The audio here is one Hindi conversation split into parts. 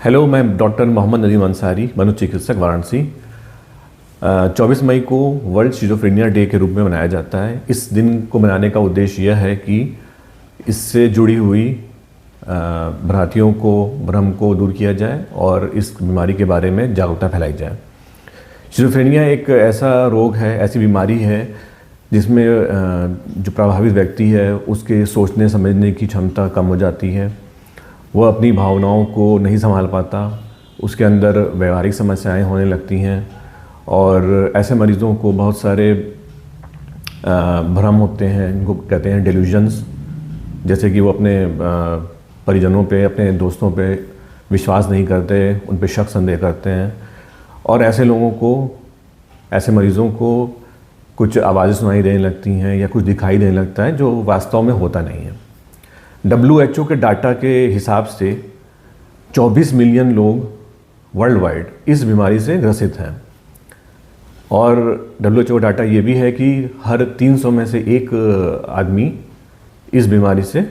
हेलो, मैं डॉक्टर मोहम्मद नदीम अंसारी, मनोचिकित्सक, वाराणसी। 24 मई को वर्ल्ड शिज़ोफ्रेनिया डे के रूप में मनाया जाता है। इस दिन को मनाने का उद्देश्य यह है कि इससे जुड़ी हुई भ्रांतियों को, भ्रम को दूर किया जाए और इस बीमारी के बारे में जागरूकता फैलाई जाए। शिज़ोफ्रेनिया एक ऐसा रोग है, ऐसी बीमारी है जिसमें जो प्रभावित व्यक्ति है उसके सोचने समझने की क्षमता कम हो जाती है। वह अपनी भावनाओं को नहीं संभाल पाता, उसके अंदर व्यवहारिक समस्याएं होने लगती हैं और ऐसे मरीज़ों को बहुत सारे भ्रम होते हैं, इनको कहते हैं डेल्यूजन्स। जैसे कि वो अपने परिजनों पे, अपने दोस्तों पे विश्वास नहीं करते, उन पे शक संदेह करते हैं और ऐसे लोगों को, ऐसे मरीज़ों को कुछ आवाज़ें सुनाई देने लगती हैं या कुछ दिखाई देने लगता है जो वास्तव में होता नहीं है। WHO के डाटा के हिसाब से 24 मिलियन लोग वर्ल्ड वाइड इस बीमारी से ग्रसित हैं और WHO डाटा ये भी है कि हर 300 में से एक आदमी इस बीमारी से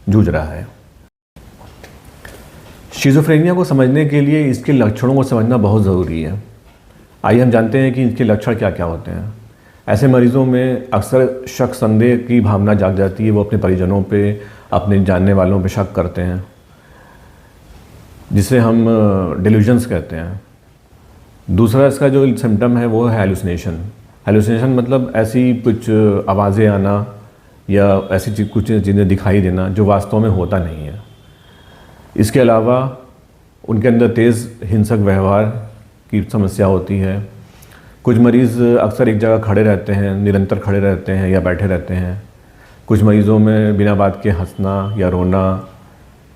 जूझ रहा है। शिज़ोफ्रेनिया को समझने के लिए इसके लक्षणों को समझना बहुत ज़रूरी है। आइए हम जानते हैं कि इनके लक्षण क्या क्या होते हैं। ऐसे मरीज़ों में अक्सर शक संदेह की भावना जाग जाती है। वो अपने परिजनों पे, अपने जानने वालों पे शक करते हैं, जिसे हम डेल्यूजन्स कहते हैं। दूसरा इसका जो सिम्टम है वो है हेलुसिनेशन। हेलुसिनेशन मतलब ऐसी कुछ आवाज़ें आना या ऐसी कुछ चीज़ें दिखाई देना जो वास्तव में होता नहीं है। इसके अलावा उनके अंदर तेज़ हिंसक व्यवहार की समस्या होती है। कुछ मरीज़ अक्सर एक जगह खड़े रहते हैं, निरंतर खड़े रहते हैं या बैठे रहते हैं। कुछ मरीज़ों में बिना बात के हंसना या रोना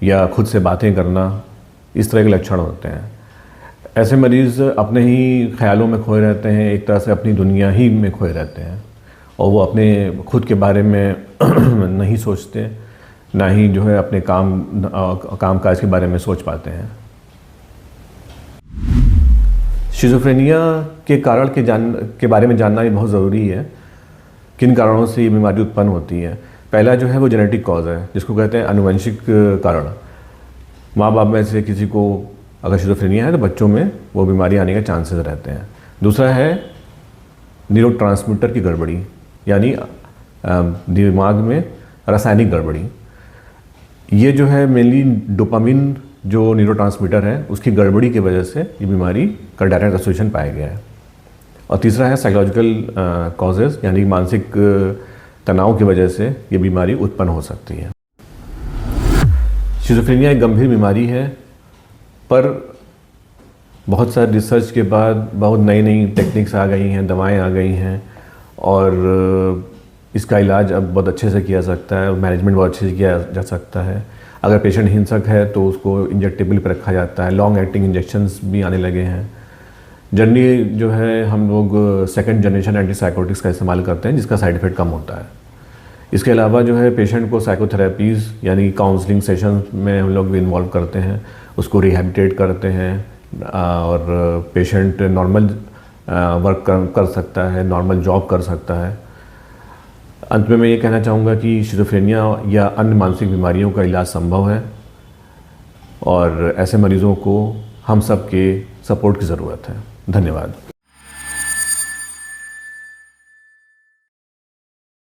या खुद से बातें करना, इस तरह के लक्षण होते हैं। ऐसे मरीज़ अपने ही ख्यालों में खोए रहते हैं, एक तरह से अपनी दुनिया ही में खोए रहते हैं और वो अपने खुद के बारे में नहीं सोचते, ना ही जो है अपने कामकाज के बारे में सोच पाते हैं। शिज़ोफ्रेनिया के कारण के बारे में जानना ये बहुत ज़रूरी है। किन कारणों से ये बीमारी उत्पन्न होती है। पहला जो है वो जेनेटिक कॉज है, जिसको कहते हैं आनुवंशिक कारण। माँ बाप में से किसी को अगर शिज़ोफ्रेनिया है तो बच्चों में वो बीमारी आने के चांसेस रहते हैं। दूसरा है न्यूरोट्रांसमीटर की गड़बड़ी, यानी दिमाग में रासायनिक गड़बड़ी। ये जो है मेनली डोपामिन जो न्यूरोट्रांसमीटर है उसकी गड़बड़ी की वजह से ये बीमारी का डायरेक्ट एसोसिएशन पाया गया है। और तीसरा है साइकोलॉजिकल कॉजेज़, यानी मानसिक तनाव की वजह से ये बीमारी उत्पन्न हो सकती है। शिज़ोफ्रेनिया एक गंभीर बीमारी है, पर बहुत सारे रिसर्च के बाद बहुत नई नई टेक्निक्स आ गई हैं, दवाएं आ गई हैं और इसका इलाज अब बहुत अच्छे से किया सकता है, मैनेजमेंट बहुत अच्छे से किया जा सकता है। अगर पेशेंट हिंसक है तो उसको इंजेक्टेबल पर रखा जाता है। लॉन्ग एक्टिंग इंजेक्शंस भी आने लगे हैं। जनरली जो है हम लोग सेकंड जनरेशन एंटीसाइकोटिक्स का इस्तेमाल करते हैं, जिसका साइड इफ़ेक्ट कम होता है। इसके अलावा जो है पेशेंट को साइकोथेरेपीज़ यानी काउंसलिंग सेशन में हम लोग इन्वॉल्व करते हैं, उसको रिहैबिलिटेट करते हैं और पेशेंट नॉर्मल वर्क कर सकता है, नॉर्मल जॉब कर सकता है। अंत में मैं ये कहना चाहूँगा कि शिज़ोफ्रेनिया या अन्य मानसिक बीमारियों का इलाज संभव है और ऐसे मरीज़ों को हम सब के सपोर्ट की ज़रूरत है। धन्यवाद।